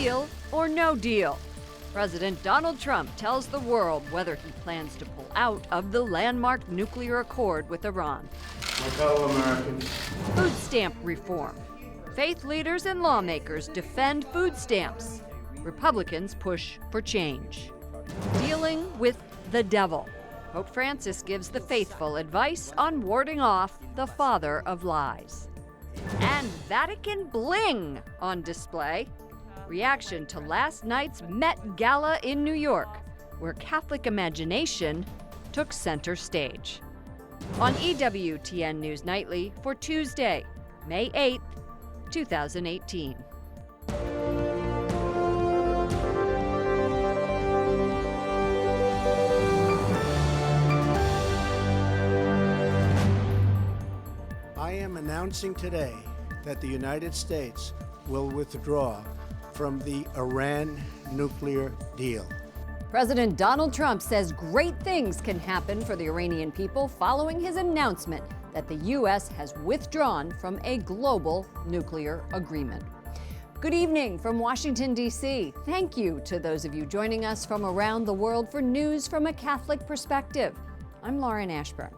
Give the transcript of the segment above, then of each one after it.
Deal or no deal? President Donald Trump tells the world whether he plans to pull out of the landmark nuclear accord with Iran. My fellow Americans. Food stamp reform. Faith leaders and lawmakers defend food stamps. Republicans push for change. Dealing with the devil. Pope Francis gives the faithful advice on warding off the father of lies. And Vatican bling on display. Reaction to last night's Met Gala in New York, where Catholic imagination took center stage. On EWTN News Nightly for Tuesday, May 8th, 2018. I am announcing today that the United States will withdraw from the Iran nuclear deal. President Donald Trump says great things can happen for the Iranian people following his announcement that the U.S. has withdrawn from a global nuclear agreement. Good evening from Washington, D.C. Thank you to those of you joining us from around the world for news from a Catholic perspective. I'm Lauren Ashburn.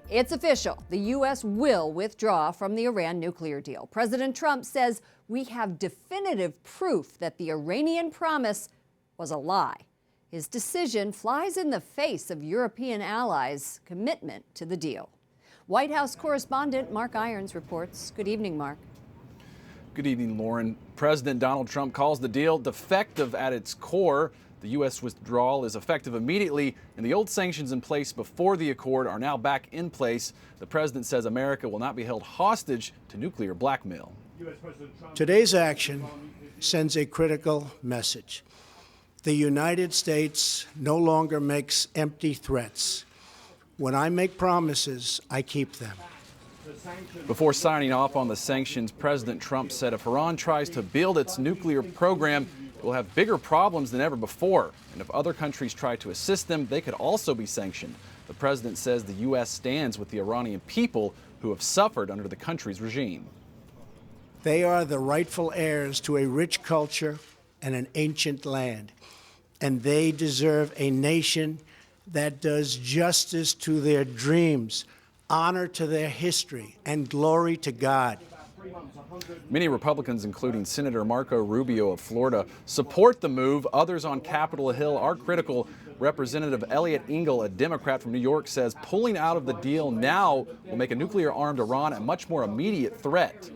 It's official. The U.S. will withdraw from the Iran nuclear deal. President Trump says we have definitive proof that the Iranian promise was a lie. His decision flies in the face of European allies' commitment to the deal. White House correspondent Mark Irons reports. Good evening, Mark. Good evening, Lauren. President Donald Trump calls the deal defective at its core. The U.S. withdrawal is effective immediately, and the old sanctions in place before the accord are now back in place. The president says America will not be held hostage to nuclear blackmail. Today's action sends a critical message. The United States no longer makes empty threats. When I make promises, I keep them. Before signing off on the sanctions, President Trump said if Iran tries to build its nuclear program, it will have bigger problems than ever before. And if other countries try to assist them, they could also be sanctioned. The president says the U.S. stands with the Iranian people who have suffered under the country's regime. They are the rightful heirs to a rich culture and an ancient land, and they deserve a nation that does justice to their dreams, honor to their history, and glory to God. Many Republicans, including Senator Marco Rubio of Florida, support the move. Others on Capitol Hill are critical. Representative Eliot Engel, a Democrat from New York, says pulling out of the deal now will make a nuclear-armed Iran a much more immediate threat.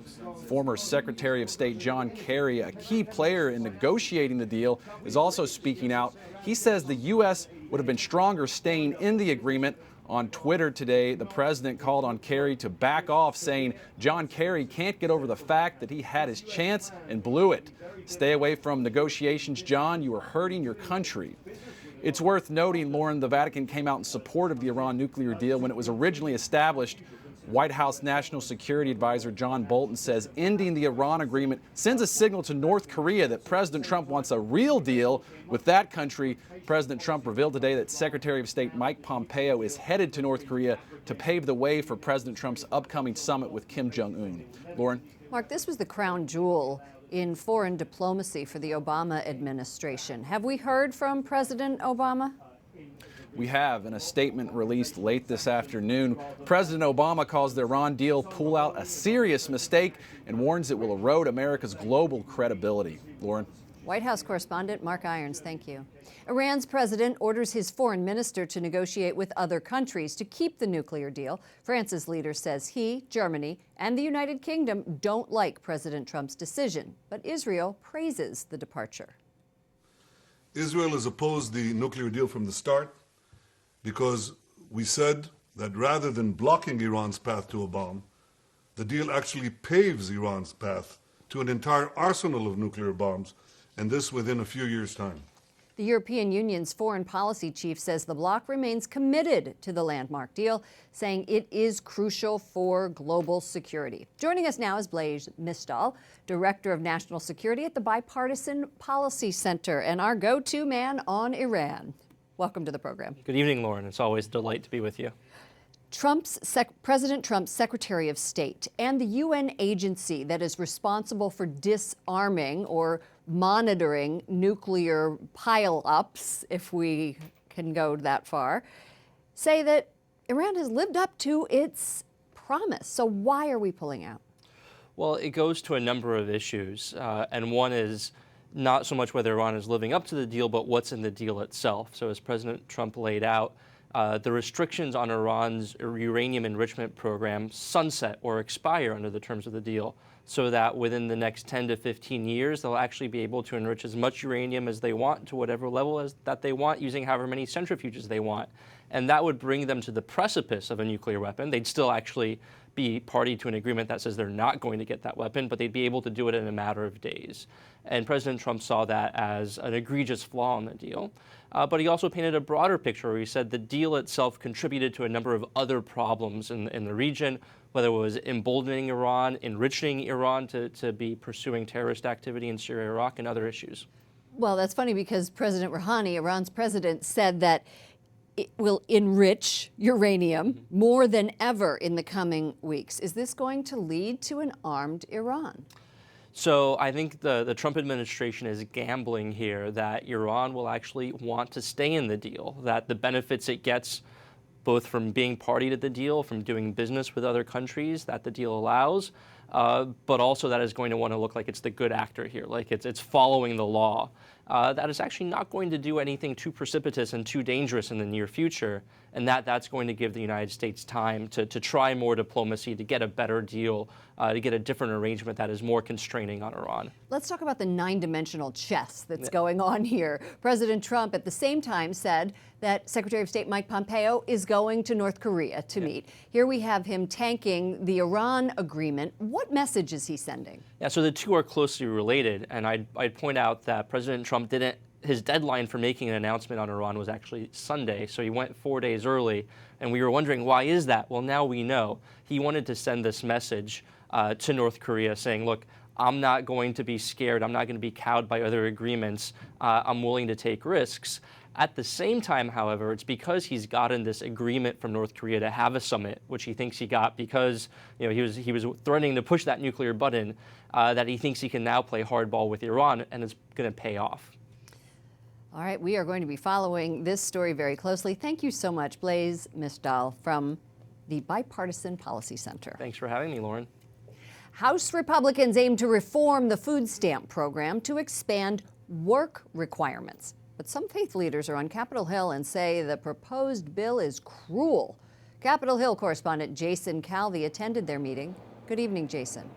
Former Secretary of State John Kerry, a key player in negotiating the deal, is also speaking out. He says the U.S. would have been stronger staying in the agreement. On Twitter today, the president called on Kerry to back off, saying John Kerry can't get over the fact that he had his chance and blew it. Stay away from negotiations, John. You are hurting your country. It's worth noting, Lauren, the Vatican came out in support of the Iran nuclear deal when it was originally established. White House National Security Advisor John Bolton says ending the Iran agreement sends a signal to North Korea that President Trump wants a real deal with that country. President Trump revealed today that Secretary of State Mike Pompeo is headed to North Korea to pave the way for President Trump's upcoming summit with Kim Jong-un. Lauren? Mark, this was the crown jewel in foreign diplomacy for the Obama administration. Have we heard from President Obama? We have. In a statement released late this afternoon, President Obama calls the Iran deal pullout a serious mistake and warns it will erode America's global credibility. Lauren? White House correspondent Mark Irons, thank you. Iran's president orders his foreign minister to negotiate with other countries to keep the nuclear deal. France's leader says he, Germany, and the United Kingdom don't like President Trump's decision, but Israel praises the departure. Israel has opposed the nuclear deal from the start because we said that rather than blocking Iran's path to a bomb, the deal actually paves Iran's path to an entire arsenal of nuclear bombs, and this within a few years' time. The European Union's foreign policy chief says the bloc remains committed to the landmark deal, saying it is crucial for global security. Joining us now is Blaise Mistal, Director of National Security at the Bipartisan Policy Center and our go-to man on Iran. Welcome to the program. Good evening, Lauren. It's always a delight to be with you. President Trump's Secretary of State and the UN agency that is responsible for disarming or monitoring nuclear pile-ups, if we can go that far, say that Iran has lived up to its promise. So why are we pulling out? Well, it goes to a number of issues, and one is not so much whether Iran is living up to the deal, but what's in the deal itself. So as President Trump laid out, the restrictions on Iran's uranium enrichment program sunset or expire under the terms of the deal, so that within the next 10 to 15 years, they'll actually be able to enrich as much uranium as they want to whatever level that they want, using however many centrifuges they want. And that would bring them to the precipice of a nuclear weapon. They'd still actually be party to an agreement that says they're not going to get that weapon, but they'd be able to do it in a matter of days. And President Trump saw that as an egregious flaw in the deal. But he also painted a broader picture where he said the deal itself contributed to a number of other problems in the region, whether it was emboldening Iran, enriching Iran to be pursuing terrorist activity in Syria, Iraq, and other issues. Well, that's funny because President Rouhani, Iran's president, said that it will enrich uranium more than ever in the coming weeks. Is this going to lead to an armed Iran? So I think the Trump administration is gambling here that Iran will actually want to stay in the deal, that the benefits it gets both from being party to the deal, from doing business with other countries that the deal allows, but also that is going to want to look like it's the good actor here, like it's following the law. That is actually not going to do anything too precipitous and too dangerous in the near future, and that's going to give the United States time to try more diplomacy, to get a better deal, to get a different arrangement that is more constraining on Iran. Let's talk about the nine-dimensional chess that's going on here. President Trump at the same time said that Secretary of State Mike Pompeo is going to North Korea to meet. Here we have him tanking the Iran agreement. What message is he sending? Yeah, so the two are closely related, and I'd point out that President Trump his deadline for making an announcement on Iran was actually Sunday, so he went 4 days early, and we were wondering, why is that? Well, now we know. He wanted to send this message to North Korea saying, look, I'm not going to be scared. I'm not going to be cowed by other agreements. I'm willing to take risks. At the same time, however, it's because he's gotten this agreement from North Korea to have a summit, which he thinks he got because he was threatening to push that nuclear button, that he thinks he can now play hardball with Iran, and it's going to pay off. All right, we are going to be following this story very closely. Thank you so much, Blaise Mishdal from the Bipartisan Policy Center. Thanks for having me, Lauren. House Republicans aim to reform the food stamp program to expand work requirements. But some faith leaders are on Capitol Hill and say the proposed bill is cruel. Capitol Hill correspondent Jason Calvi attended their meeting. Good evening, Jason.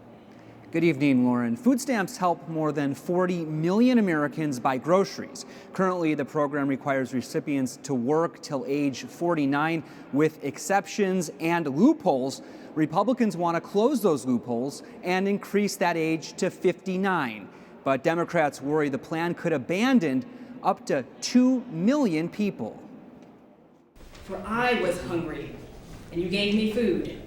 Good evening, Lauren. Food stamps help more than 40 million Americans buy groceries. Currently, the program requires recipients to work till age 49 with exceptions and loopholes. Republicans want to close those loopholes and increase that age to 59. But Democrats worry the plan could abandon up to 2 million people. For I was hungry, and you gave me food.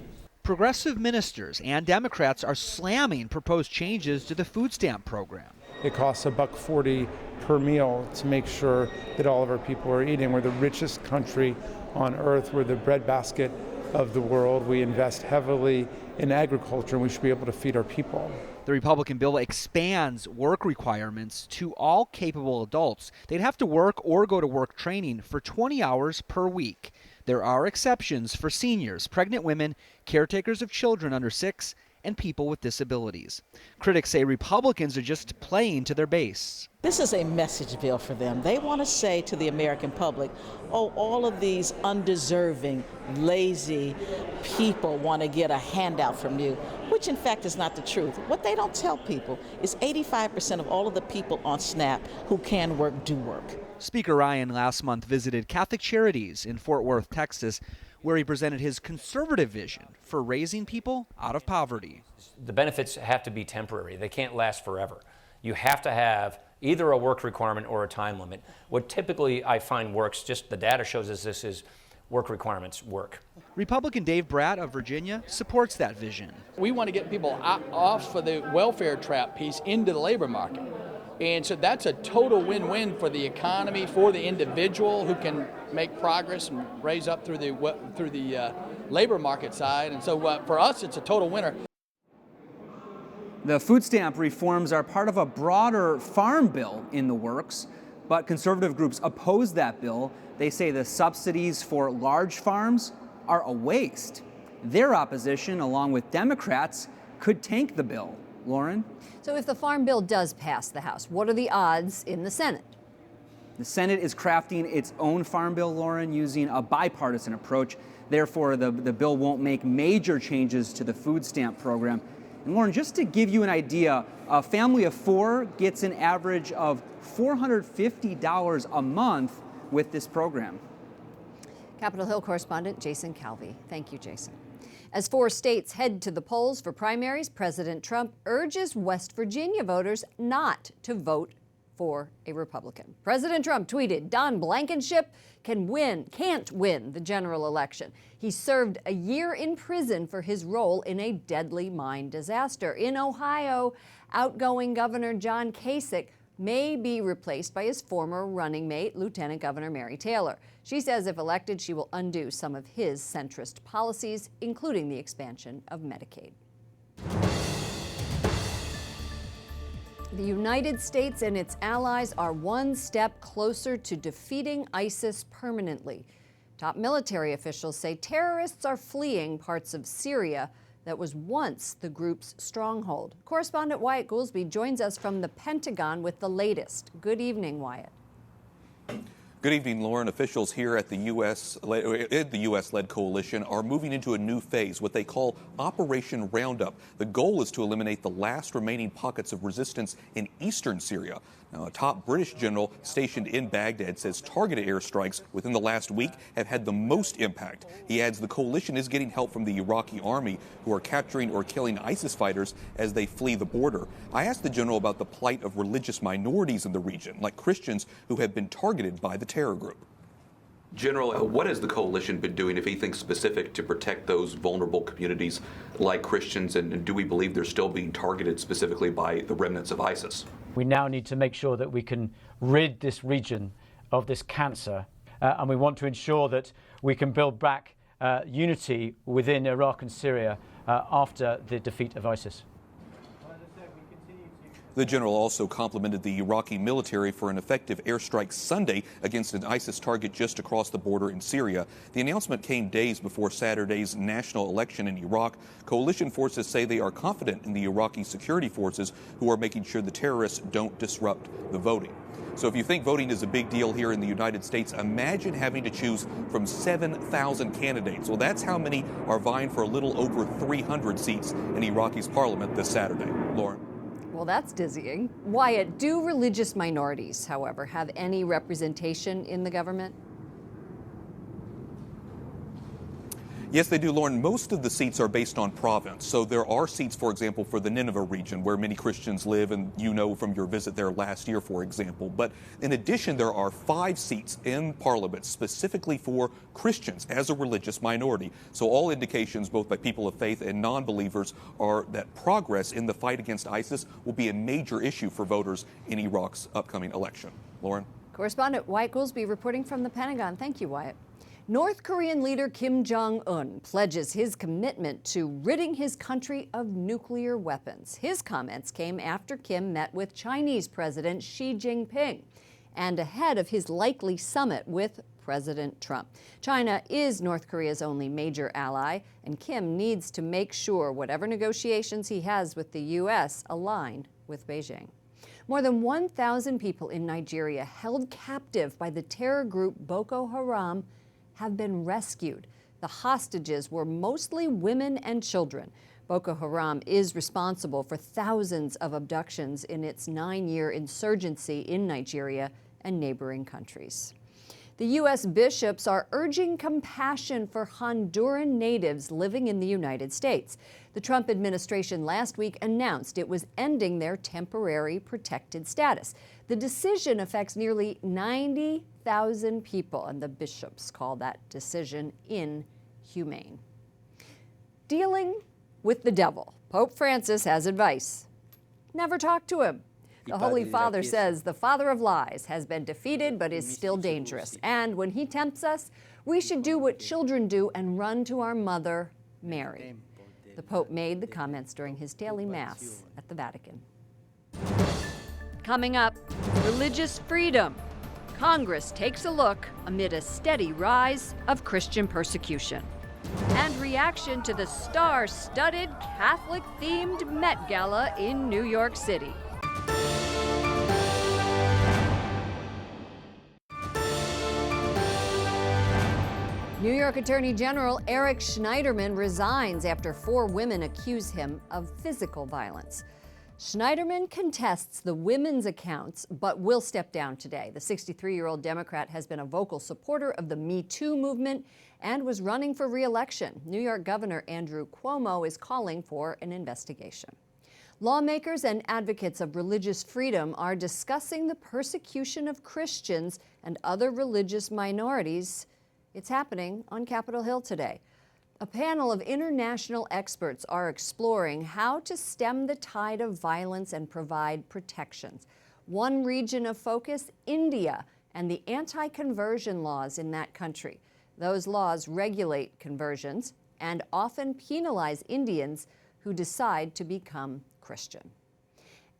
Progressive ministers and Democrats are slamming proposed changes to the food stamp program. It costs $1.40 per meal to make sure that all of our people are eating. We're the richest country on earth. We're the breadbasket of the world. We invest heavily in agriculture, and we should be able to feed our people. The Republican bill expands work requirements to all capable adults. They'd have to work or go to work training for 20 hours per week. There are exceptions for seniors, pregnant women, caretakers of children under 6, and people with disabilities. Critics say Republicans are just playing to their base. This is a message bill for them. They want to say to the American public, oh, all of these undeserving, lazy people want to get a handout from you, which in fact is not the truth. What they don't tell people is 85% of all of the people on SNAP who can work do work. Speaker Ryan last month visited Catholic Charities in Fort Worth, Texas, where he presented his conservative vision for raising people out of poverty. The benefits have to be temporary. They can't last forever. You have to have either a work requirement or a time limit. What typically I find works, just the data shows us this, is work requirements work. Republican Dave Bratt of Virginia supports that vision. We want to get people off of the welfare trap piece into the labor market. And so that's a total win-win for the economy, for the individual who can make progress and raise up through the labor market side. And so for us, it's a total winner. The food stamp reforms are part of a broader farm bill in the works, but conservative groups oppose that bill. They say the subsidies for large farms are a waste. Their opposition, along with Democrats, could tank the bill. Lauren? So if the farm bill does pass the House, what are the odds in the Senate? The Senate is crafting its own farm bill, Lauren, using a bipartisan approach. Therefore, the bill won't make major changes to the food stamp program. And Lauren, just to give you an idea, a family of 4 gets an average of $450 a month with this program. Capitol Hill correspondent Jason Calvi. Thank you, Jason. As 4 states head to the polls for primaries, President Trump urges West Virginia voters not to vote for a Republican. President Trump tweeted, Don Blankenship can't win the general election. He served a year in prison for his role in a deadly mine disaster. In Ohio, outgoing Governor John Kasich may be replaced by his former running mate, Lieutenant Governor Mary Taylor. She says if elected, she will undo some of his centrist policies, including the expansion of Medicaid. The United States and its allies are one step closer to defeating ISIS permanently. Top military officials say terrorists are fleeing parts of Syria that was once the group's stronghold. Correspondent Wyatt Goolsbee joins us from the Pentagon with the latest. Good evening, Wyatt. Good evening, Lauren. Officials here at the U.S.-led coalition are moving into a new phase, what they call Operation Roundup. The goal is to eliminate the last remaining pockets of resistance in eastern Syria. Now, a top British general stationed in Baghdad says targeted airstrikes within the last week have had the most impact. He adds the coalition is getting help from the Iraqi army, who are capturing or killing ISIS fighters as they flee the border. I asked the general about the plight of religious minorities in the region, like Christians who have been targeted by the terror group. General, what has the coalition been doing, if anything specific, to protect those vulnerable communities like Christians? And do we believe they're still being targeted specifically by the remnants of ISIS? We now need to make sure that we can rid this region of this cancer, and we want to ensure that we can build back unity within Iraq and Syria after the defeat of ISIS. The general also complimented the Iraqi military for an effective airstrike Sunday against an ISIS target just across the border in Syria. The announcement came days before Saturday's national election in Iraq. Coalition forces say they are confident in the Iraqi security forces, who are making sure the terrorists don't disrupt the voting. So if you think voting is a big deal here in the United States, imagine having to choose from 7,000 candidates. Well, that's how many are vying for a little over 300 seats in Iraqi's parliament this Saturday. Lauren? Well, that's dizzying. Wyatt, do religious minorities, however, have any representation in the government? Yes, they do, Lauren. Most of the seats are based on province. So there are seats, for example, for the Nineveh region, where many Christians live, and you know from your visit there last year, for example. But in addition, there are 5 seats in Parliament specifically for Christians as a religious minority. So all indications, both by people of faith and non-believers, are that progress in the fight against ISIS will be a major issue for voters in Iraq's upcoming election. Lauren? Correspondent Wyatt Goolsbee reporting from the Pentagon. Thank you, Wyatt. North Korean leader Kim Jong-un pledges his commitment to ridding his country of nuclear weapons. His comments came after Kim met with Chinese President Xi Jinping and ahead of his likely summit with President Trump. China is North Korea's only major ally, and Kim needs to make sure whatever negotiations he has with the U.S. align with Beijing. More than 1,000 people in Nigeria held captive by the terror group Boko Haram have been rescued. The hostages were mostly women and children. Boko Haram is responsible for thousands of abductions in its 9-year insurgency in Nigeria and neighboring countries. The U.S. bishops are urging compassion for Honduran natives living in the United States. The Trump administration last week announced it was ending their temporary protected status. The decision affects nearly 90,000 people, and the bishops call that decision inhumane. Dealing with the devil. Pope Francis has advice. Never talk to him. The Holy Father says the father of lies has been defeated but is still dangerous. And when he tempts us, we should do what children do and run to our mother, Mary. The Pope made the comments during his daily Mass at at the Vatican. Coming up, religious freedom. Congress takes a look amid a steady rise of Christian persecution. And reaction to the star-studded Catholic-themed Met Gala in New York City. New York Attorney General Eric Schneiderman resigns after 4 women accuse him of physical violence. Schneiderman contests the women's accounts, but will step down today. The 63-year-old Democrat has been a vocal supporter of the Me Too movement and was running for re-election. New York Governor Andrew Cuomo is calling for an investigation. Lawmakers and advocates of religious freedom are discussing the persecution of Christians and other religious minorities. It's happening on Capitol Hill today. A panel of international experts are exploring how to stem the tide of violence and provide protections. One region of focus, India, and the anti-conversion laws in that country. Those laws regulate conversions and often penalize Indians who decide to become Christian.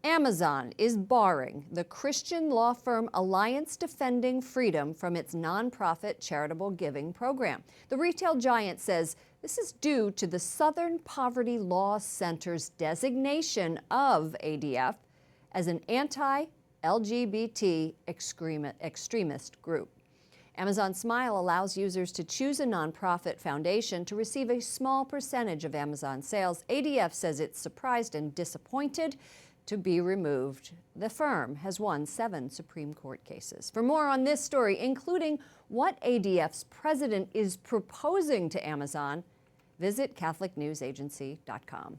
Amazon is barring the Christian law firm Alliance Defending Freedom from its nonprofit charitable giving program. The retail giant says this is due to the Southern Poverty Law Center's designation of ADF as an anti-LGBT extremist group. Amazon Smile allows users to choose a nonprofit foundation to receive a small percentage of Amazon sales. ADF says it's surprised and disappointed to be removed. The firm has won 7 Supreme Court cases. For more on this story, including what ADF's president is proposing to Amazon, visit CatholicNewsAgency.com.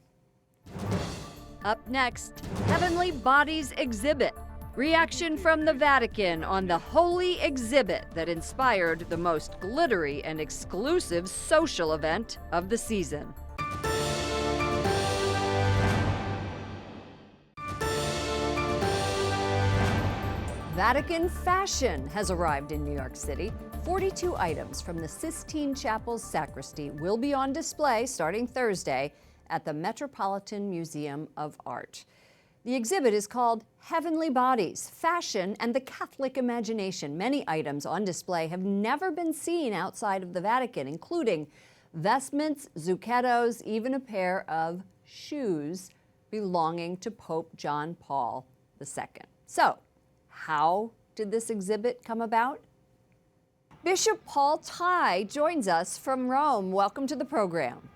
Up next, Heavenly Bodies exhibit. Reaction from the Vatican on the holy exhibit that inspired the most glittery and exclusive social event of the season. Vatican fashion has arrived in New York City. 42 items from the Sistine Chapel's sacristy will be on display starting Thursday at the Metropolitan Museum of Art. The exhibit is called Heavenly Bodies, Fashion and the Catholic Imagination. Many items on display have never been seen outside of the Vatican, including vestments, zucchettos, even a pair of shoes belonging to Pope John Paul II. So, how did this exhibit come about? Bishop Paul Ty joins us from Rome. Welcome to the program.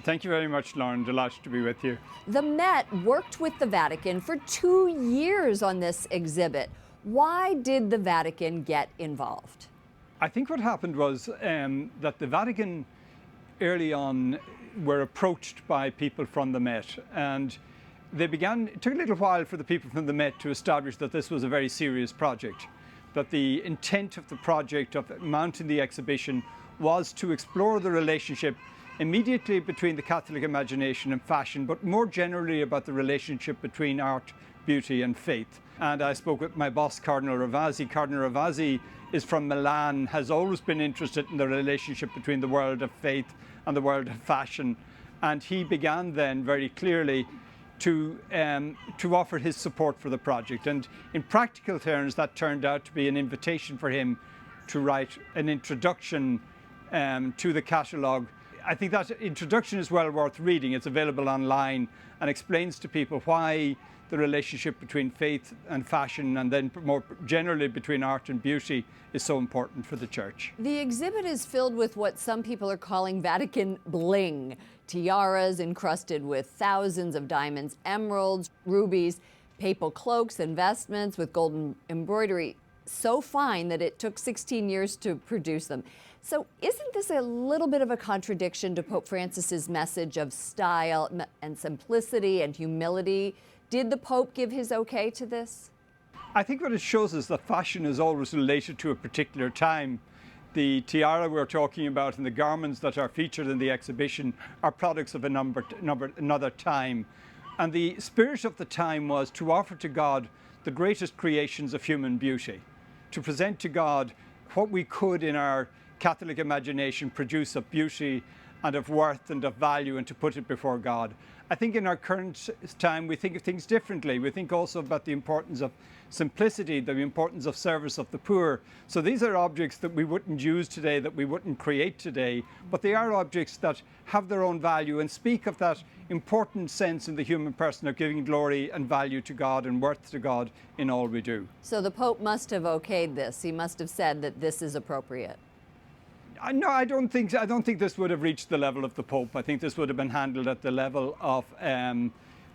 Thank you very much, Lauren. Delighted to be with you. The Met worked with the Vatican for 2 years on this exhibit. Why did the Vatican get involved? I think what happened was that the Vatican early on were approached by people from the Met, and it took a little while for the people from the Met to establish that this was a very serious project, that the intent of the project of mounting the exhibition was to explore the relationship immediately between the Catholic imagination and fashion, but more generally about the relationship between art, beauty and faith. And I spoke with my boss, Cardinal Ravasi. Cardinal Ravasi is from Milan, has always been interested in the relationship between the world of faith and the world of fashion. And he began then very clearly to offer his support for the project. And in practical terms, that turned out to be an invitation for him to write an introduction to the catalogue. I think that introduction is well worth reading. It's available online and explains to people why the relationship between faith and fashion, and then more generally between art and beauty, is so important for the Church. The exhibit is filled with what some people are calling Vatican bling. Tiaras encrusted with thousands of diamonds, emeralds, rubies, papal cloaks and vestments with golden embroidery so fine that it took 16 years to produce them. So isn't this a little bit of a contradiction to Pope Francis's message of style and simplicity and humility? Did the Pope give his okay to this? I think what it shows is that fashion is always related to a particular time. The tiara we're talking about and the garments that are featured in the exhibition are products of another time. And the spirit of the time was to offer to God the greatest creations of human beauty, to present to God what we could in our Catholic imagination produce of beauty and of worth and of value, and to put it before God. I think in our current time we think of things differently. We think also about the importance of simplicity, the importance of service of the poor. So these are objects that we wouldn't use today, that we wouldn't create today, but they are objects that have their own value and speak of that important sense in the human person of giving glory and value to God and worth to God in all we do. So the Pope must have okayed this. He must have said that this is appropriate. No, I don't think this would have reached the level of the Pope. I think this would have been handled at the level of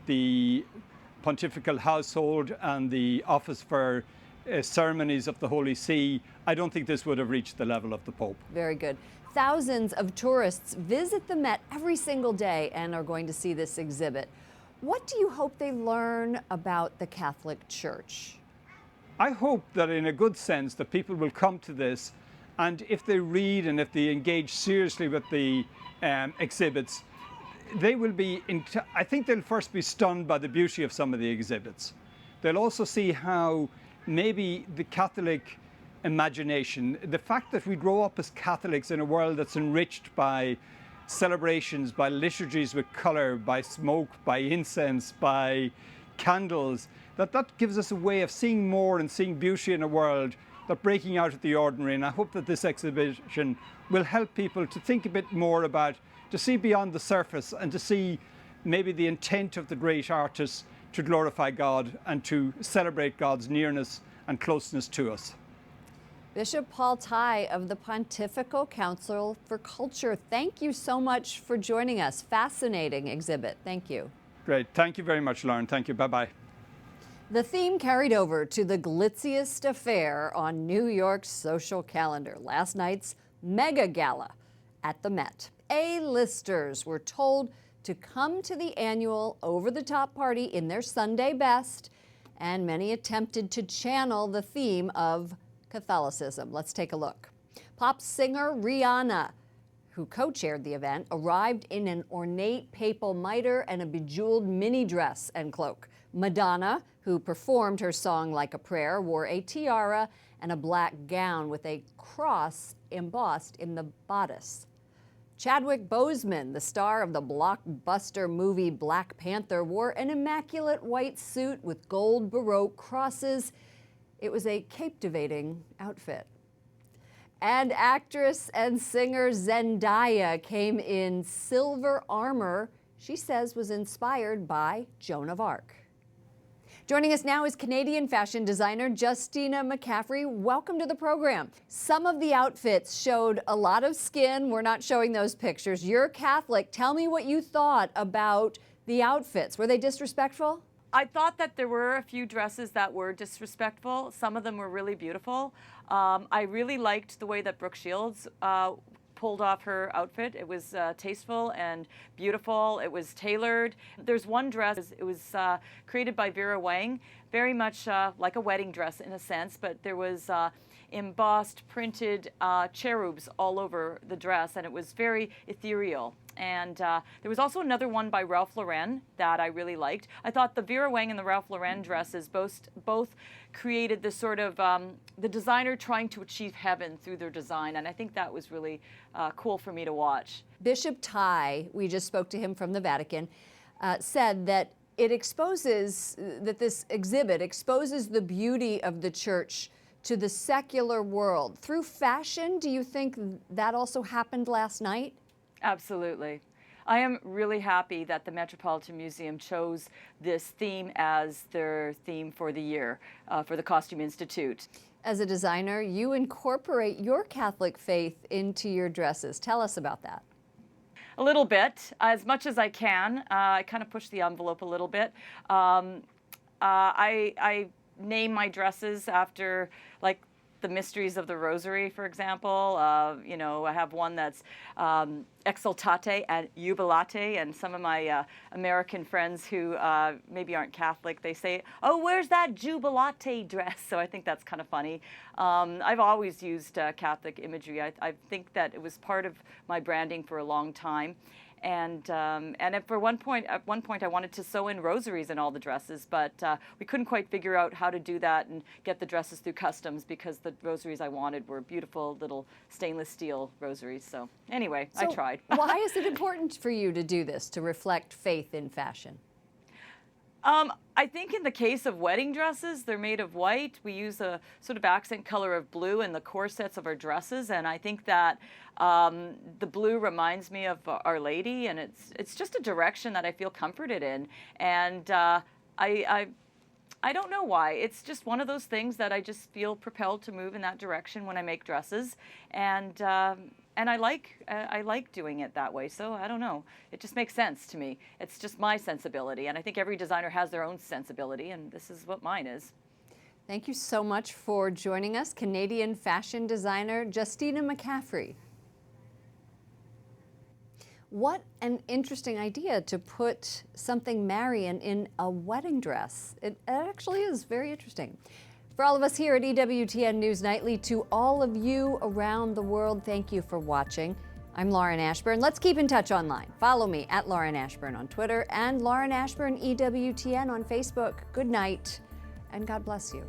the Pontifical Household and the Office for Ceremonies of the Holy See. I don't think this would have reached the level of the Pope. Very good. Thousands of tourists visit the Met every single day and are going to see this exhibit. What do you hope they learn about the Catholic Church? I hope that in a good sense that people will come to this, and if they read and if they engage seriously with the exhibits, they will be, I think they'll first be stunned by the beauty of some of the exhibits. They'll also see how maybe the Catholic imagination, the fact that we grow up as Catholics in a world that's enriched by celebrations, by liturgies with colour, by smoke, by incense, by candles, that gives us a way of seeing more and seeing beauty in a world that breaking out of the ordinary. And I hope that this exhibition will help people to think a bit more about, to see beyond the surface and to see maybe the intent of the great artists to glorify God and to celebrate God's nearness and closeness to us. Bishop Paul Tye of the Pontifical Council for Culture, thank you so much for joining us. Fascinating exhibit. Thank you. Great. Thank you very much, Lauren. Thank you. Bye-bye. The theme carried over to the glitziest affair on New York's social calendar, last night's mega gala at the Met. A-listers were told to come to the annual over-the-top party in their Sunday best, and many attempted to channel the theme of Catholicism. Let's take a look. Pop singer Rihanna, who co-chaired the event, arrived in an ornate papal mitre and a bejeweled mini dress and cloak. Madonna, who performed her song Like a Prayer, wore a tiara and a black gown with a cross embossed in the bodice. Chadwick Boseman, the star of the blockbuster movie Black Panther, wore an immaculate white suit with gold Baroque crosses. It was a captivating outfit. And actress and singer Zendaya came in silver armor she says was inspired by Joan of Arc. Joining us now is Canadian fashion designer Justina McCaffrey. Welcome to the program. Some of the outfits showed a lot of skin. We're not showing those pictures. You're Catholic. Tell me what you thought about the outfits. Were they disrespectful? I thought that there were a few dresses that were disrespectful. Some of them were really beautiful. I really liked the way that Brooke Shields pulled off her outfit. It was tasteful and beautiful. It was tailored. There's one dress, it was created by Vera Wang, very much like a wedding dress in a sense, but there was embossed, printed cherubs all over the dress, and it was very ethereal. And there was also another one by Ralph Lauren that I really liked. I thought the Vera Wang and the Ralph Lauren dresses both created this sort of the designer trying to achieve heaven through their design, and I think that was really cool for me to watch. Bishop Tye, we just spoke to him from the Vatican, said that it exposes, that this exhibit exposes the beauty of the church to the secular world. Through fashion, do you think that also happened last night? Absolutely. I am really happy that the Metropolitan Museum chose this theme as their theme for the year for the Costume Institute. As a designer, you incorporate your Catholic faith into your dresses. Tell us about that. A little bit, as much as I can. I kind of push the envelope a little bit. I name my dresses after, like, the mysteries of the Rosary, for example. You know, I have one that's Exultate and Jubilate, and some of my American friends who maybe aren't Catholic, they say, "Oh, where's that Jubilate dress?" So I think that's kind of funny. I've always used Catholic imagery. I think that it was part of my branding for a long time. And at one point I wanted to sew in rosaries in all the dresses, but we couldn't quite figure out how to do that and get the dresses through customs because the rosaries I wanted were beautiful little stainless steel rosaries. So anyway, I tried. Why is it important for you to do this, to reflect faith in fashion? I think in the case of wedding dresses, they're made of white. We use a sort of accent color of blue in the corsets of our dresses, and I think that the blue reminds me of Our Lady, and it's just a direction that I feel comforted in. And I don't know why. It's just one of those things that I just feel propelled to move in that direction when I make dresses, and I like doing it that way. So I don't know. It just makes sense to me. It's just my sensibility, and I think every designer has their own sensibility, and this is what mine is. Thank you so much for joining us, Canadian fashion designer Justina McCaffrey. What an interesting idea to put something Marian in a wedding dress. It actually is very interesting. For all of us here at EWTN News Nightly, to all of you around the world, thank you for watching. I'm Lauren Ashburn. Let's keep in touch online. Follow me at Lauren Ashburn on Twitter and Lauren Ashburn EWTN on Facebook. Good night, and God bless you.